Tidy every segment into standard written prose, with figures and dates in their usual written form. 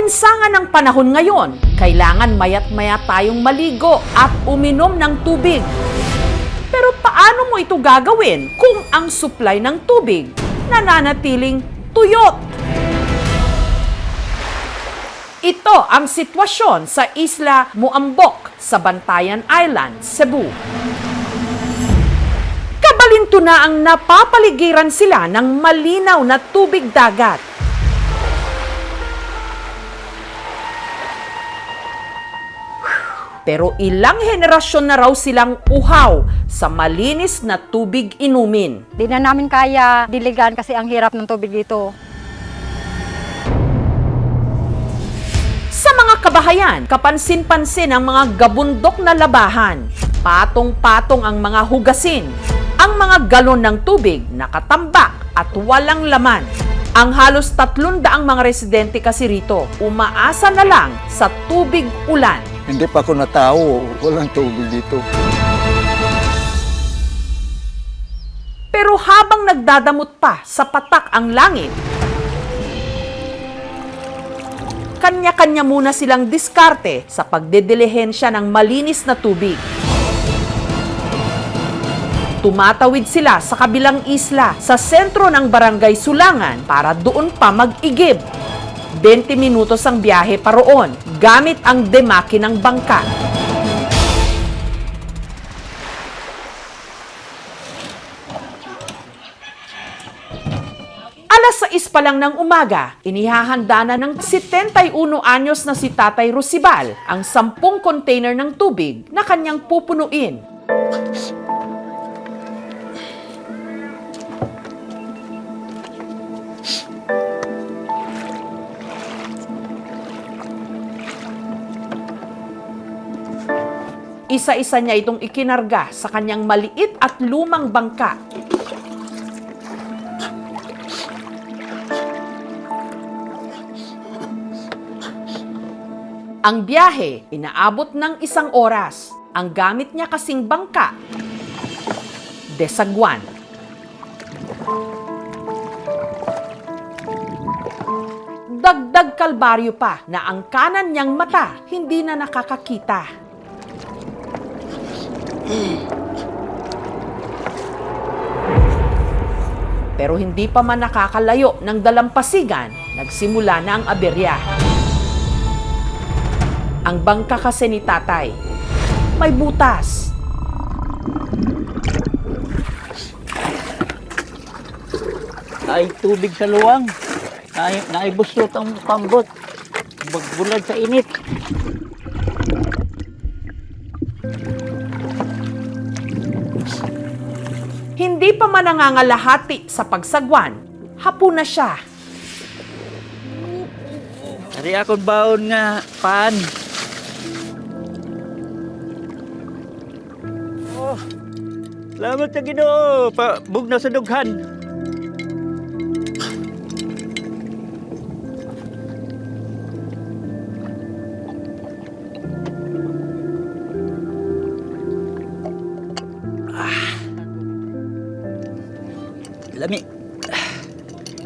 alinsangan ng panahon ngayon, kailangan mayat-maya tayong maligo at uminom ng tubig. Pero paano mo ito gagawin kung ang supply ng tubig nananatiling tuyot? Ito ang sitwasyon sa Isla Muambok sa Bantayan Island, Cebu. Kabalinto na ang napapaligiran sila ng malinaw na tubig dagat. Pero ilang henerasyon na raw silang uhaw sa malinis na tubig inumin. Di na namin kaya diligan kasi ang hirap ng tubig dito. Sa mga kabahayan, kapansin-pansin ang mga gabundok na labahan. Patong-patong ang mga hugasin. Ang mga galon ng tubig nakatambak at walang laman. Ang halos 300 mga residente kasi rito, umaasa na lang sa tubig ulan. Hindi pa ako natao, walang tubig dito. Pero habang nagdadamot pa sa patak ang langit, kanya-kanya muna silang diskarte sa pagdedilihensya ng malinis na tubig. Tumatawid sila sa kabilang isla sa sentro ng Barangay Sulangan para doon pa mag-igib. 20 minutos ang biyahe pa roon gamit ang demaki ng bangka. Alas 6 pa lang ng umaga, inihahanda na ng 71 anyos na si Tatay Rosibal ang 10 container ng tubig na kanyang pupunuin. Isa-isa niya itong ikinarga sa kanyang maliit at lumang bangka. Ang biyahe, inaabot ng 1 oras. Ang gamit niya kasing bangka, desagwan. Dagdag kalbaryo pa na ang kanan niyang mata hindi na nakakakita. Pero hindi pa man nakakalayo ng dalampasigan, nagsimula na ang aberya. Ang bangka kasi ni Tatay, may butas. Ay tubig sa luwang. Naibuslot ang pambot. Magbulag sa init. Hindi pa man nangangalahati sa pagsagwan, hapon na siya. Ari akong baon nga pan. Oh, salamat sa Ginoo. Bugnaw sa dughan. Lami.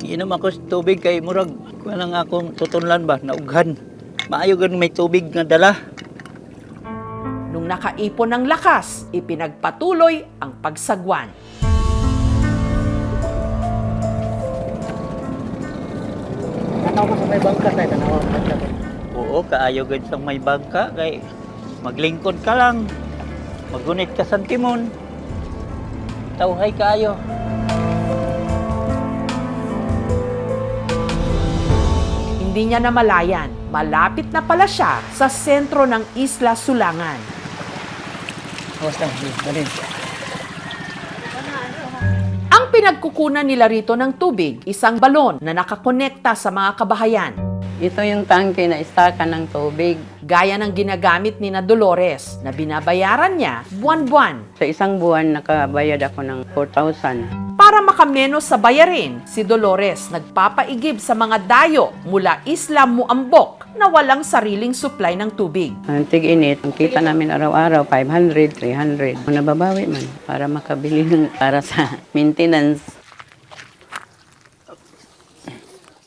Inom ako sa tubig kay murag kulang akong tutunlan ba naughan. Maayo gan may tubig nga dala. Nung nakaipon ng lakas, ipinagpatuloy ang pagsagwan. Tanaw ko sa may bangka tayo, tanaw ko sa Oo, kaayo gud sa may bangka kay maglingkod ka lang. Magunit ka sa timon. Tawhay kaayo. Hindi niya namalayan, malapit na pala siya sa sentro ng Isla Sulangan. Ang pinagkukunan nila rito ng tubig, isang balon na nakakonekta sa mga kabahayan. Ito yung tangke na istakan ng tubig. Gaya ng ginagamit ni na Dolores na binabayaran niya buwan-buwan. Sa isang buwan, nakabayad ako ng 4,000. Para makamenos sa bayarin, si Dolores nagpapaigib sa mga dayo mula Isla Muambok na walang sariling supply ng tubig. Ang tig-init, ang kita namin araw-araw, 500, 300. Nababawi man para makabili ng para sa maintenance.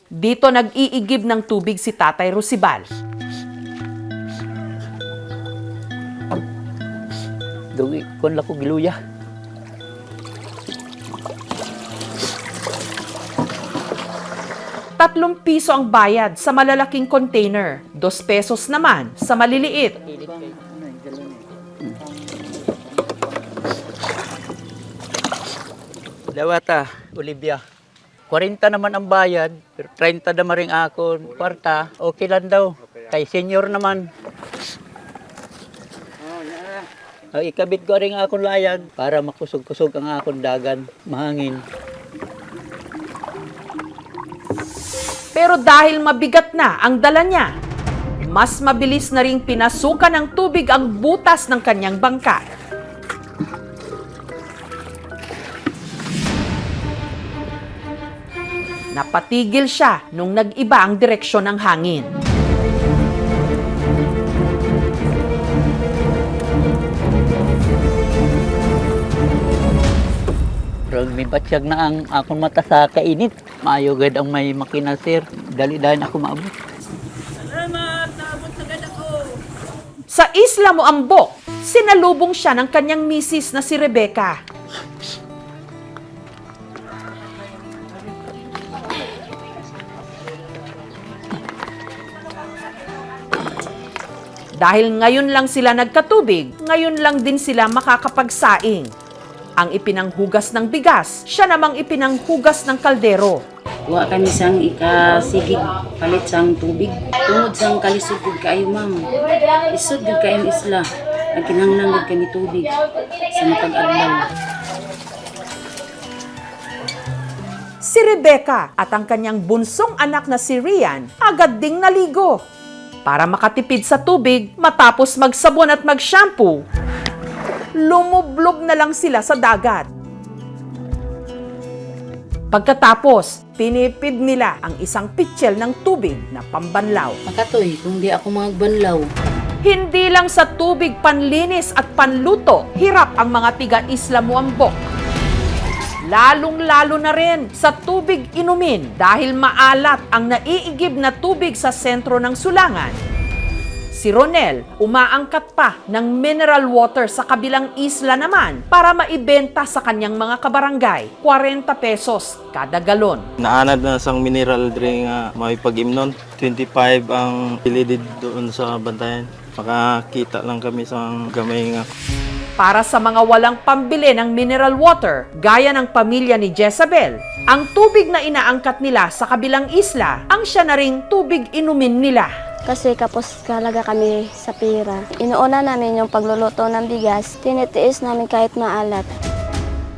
Dito nag-iigib ng tubig si Tatay Rusibal. Dugi, kon lako giluya. 3 piso ang bayad sa malalaking container, 2 pesos naman sa maliliit. Dawata, Olivia. 40 naman ang bayad, pero 30 naman rin ako. Kwarta, okay lang daw. Kay senior naman. Ikabit ko rin akong layag para makusog-kusog ang akong dagan, mahangin. Pero dahil mabigat na ang dala niya, mas mabilis na ring pinasukan ng tubig ang butas ng kanyang bangka. Napatigil siya nung nag-iba ang direksyon ng hangin. Pero may batsyag na ang akong mata sa kainit. Maayo gad ang may makina, sir. Dali-dali ako maabot. Sa Isla Moambok, sinalubong siya ng kanyang misis na si Rebecca. Dahil ngayon lang sila nagkatubig, ngayon lang din sila makakapagsaing. Ang ipinanghugas ng bigas, siya namang ipinanghugas ng kaldero. Wa kami sang ikasigig palit sang tubig. Tungod sang kalisod gud kaayo ma'am. Isod gud kaayo isla. Nagkinahanglan gud kami tubig sa matag-adlaw. Si Rebecca at ang kanyang bunsong anak na si Rian agad ding naligo. Para makatipid sa tubig matapos magsabon at mag-shampoo, lumublob na lang sila sa dagat. Pagkatapos, tinipid nila ang isang pitchel ng tubig na pambanlaw. Makatoy kung di ako magbanlaw. Hindi lang sa tubig panlinis at panluto, hirap ang mga tiga-Isla Moambok. Lalong-lalo na rin sa tubig inumin dahil maalat ang naiigib na tubig sa sentro ng Sulangan. Si Ronel, umaangkat pa ng mineral water sa kabilang isla naman para maibenta sa kanyang mga kabarangay, 40 pesos kada galon. Naanad na sang mineral drink nga may pag-imnon. 25 ang pilidid doon sa bantayan. Makakita lang kami sa gamay nga. Para sa mga walang pambili ng mineral water, gaya ng pamilya ni Jezabel, ang tubig na inaangkat nila sa kabilang isla ang siya na ring tubig inumin nila. Kasi kapos talaga kami sa pera. Inuuna namin yung pagluluto ng bigas, tinitiis namin kahit maalat.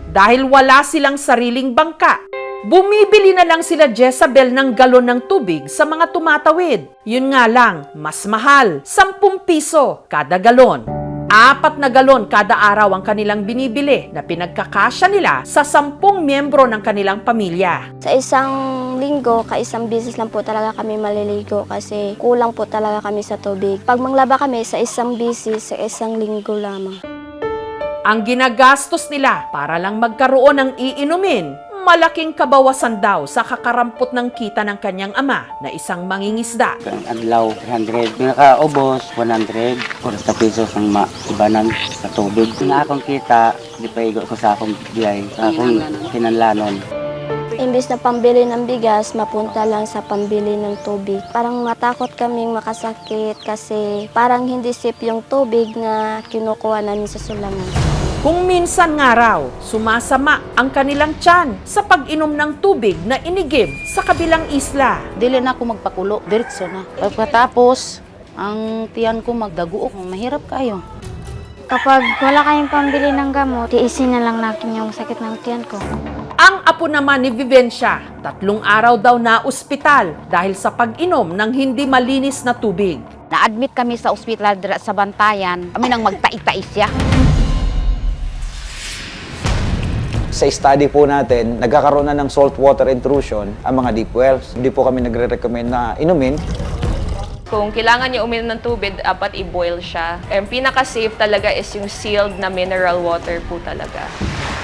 Dahil wala silang sariling bangka, bumibili na lang sila Jezabel ng galon ng tubig sa mga tumatawid. Yun nga lang, mas mahal, 10 piso kada galon. 4 na galon kada araw ang kanilang binibili na pinagkakasya nila sa 10 miyembro ng kanilang pamilya. Sa isang linggo, isang bisis lang po talaga kami maliligo kasi kulang po talaga kami sa tubig. Pag manglaba kami sa isang bisis, sa isang linggo lamang. Ang ginagastos nila para lang magkaroon ng iinumin, malaking kabawasan daw sa kakarampot ng kita ng kanyang ama na isang mangingisda. Adlaw, 300. Pinakaubos, 100. 40 pesos ang maibanan sa tubig. Nga akong kita, di pa igo ko sa akong biyay, sa akong kinanlanon. Imbis na pambili ng bigas, mapunta lang sa pambili ng tubig. Parang matakot kaming makasakit kasi parang hindi safe yung tubig na kinukuha namin sa Sulangan. Kung minsan nga raw, sumasama ang kanilang tiyan sa pag-inom ng tubig na inigib sa kabilang isla. Dili na ako magpakulo, diretso na. Pagkatapos, ang tiyan ko magdaguok, mahirap kayo. Kapag wala kayong pambili ng gamot, tiisin na lang natin yung sakit ng tiyan ko. Ang apo naman ni Vivencia, 3 araw daw na ospital dahil sa pag-inom ng hindi malinis na tubig. Na-admit kami sa ospital sa Bantayan. Kami nang magtai-tai siya. Sa study po natin, nagkakaroon na ng saltwater intrusion ang mga deep wells. Hindi po kami nagre-recommend na inumin. Kung kailangan niyo uminom ng tubig, dapat i-boil siya. And pinaka-safe talaga is yung sealed na mineral water po talaga.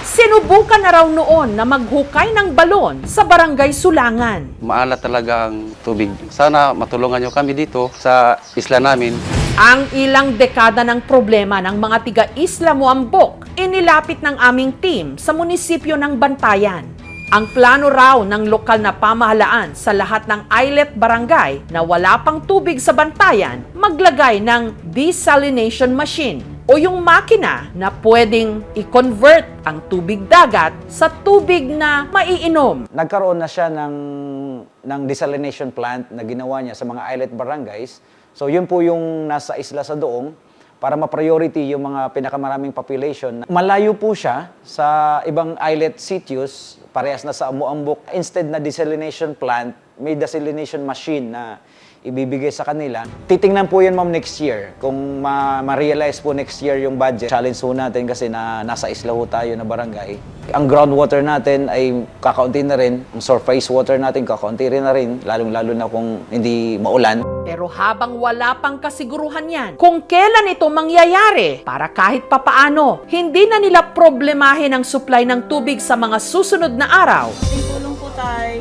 Sinubukan na raw noon na maghukay ng balon sa barangay Sulangan. Maalat talaga ang tubig. Sana matulungan nyo kami dito sa isla namin. Ang ilang dekada ng problema ng mga tiga-Isla Moambok, inilapit ng aming team sa munisipyo ng Bantayan. Ang plano raw ng lokal na pamahalaan sa lahat ng islet barangay na wala pang tubig sa Bantayan, maglagay ng desalination machine o yung makina na pwedeng i-convert ang tubig dagat sa tubig na maiinom. Nagkaroon na siya ng desalination plant na ginawa niya sa mga islet barangays. So yun po yung nasa isla sa Doong para ma-priority yung mga pinakamaraming population. Malayo po siya sa ibang islet sitios, parehas na sa Moambok. Instead na desalination plant, may desalination machine na ibibigay sa kanila. Titingnan po yan, ma'am, next year. Kung ma-realize po next year yung budget. Challenge po natin kasi nasa isla po tayo na barangay. Ang groundwater natin ay kakaunti na rin. Ang surface water natin kakaunti rin na rin. Lalong-lalo na kung hindi maulan. Pero habang wala pang kasiguruhan yan, kung kailan ito mangyayari, para kahit papaano, hindi na nila problemahin ang supply ng tubig sa mga susunod na araw. Tulong po tayo.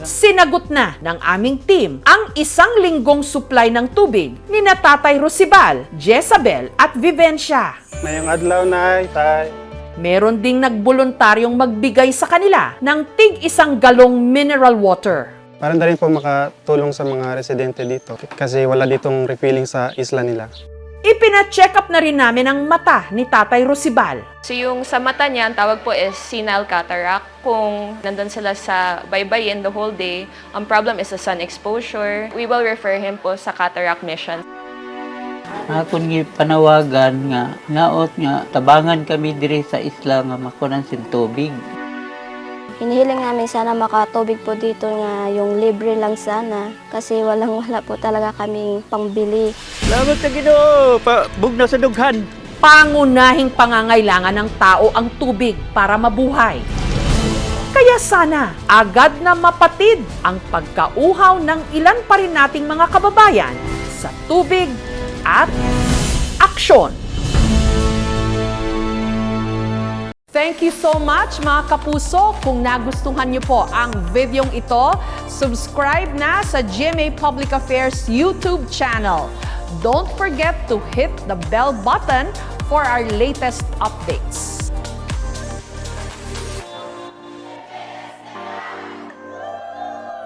Sinagot na ng aming team ang 1 linggong supply ng tubig ni Tatay Rosibal, Jezabel at Vivencia. Ngayong adlaw na tay. Meron ding nagboluntaryong magbigay sa kanila ng tig-1 galong mineral water. Para na rin po makatulong sa mga residente dito kasi wala ditong refilling sa isla nila. Ipina-check up na rin namin ang mata ni Tatay Rosibal. So yung sa mata niya, ang tawag po is senile cataract. Kung nandun sila sa baybayin the whole day, ang problem is the sun exposure. We will refer him po sa cataract mission. Ako ni panawagan nga, naot nga, tabangan kami diri sa isla nga makunan sin tubig. Hinihiling namin sana makatubig po dito nga yung libre lang sana kasi wala po talaga kaming pangbili. Salamat sa Ginoo, bugnaw sa dughan. Pangunahing pangangailangan ng tao ang tubig para mabuhay. Kaya sana agad na mapatid ang pagkauhaw ng ilan pa rin nating mga kababayan sa tubig at aksyon. Thank you so much mga kapuso. Kung nagustuhan niyo po ang videong ito, subscribe na sa GMA Public Affairs YouTube channel. Don't forget to hit the bell button for our latest updates.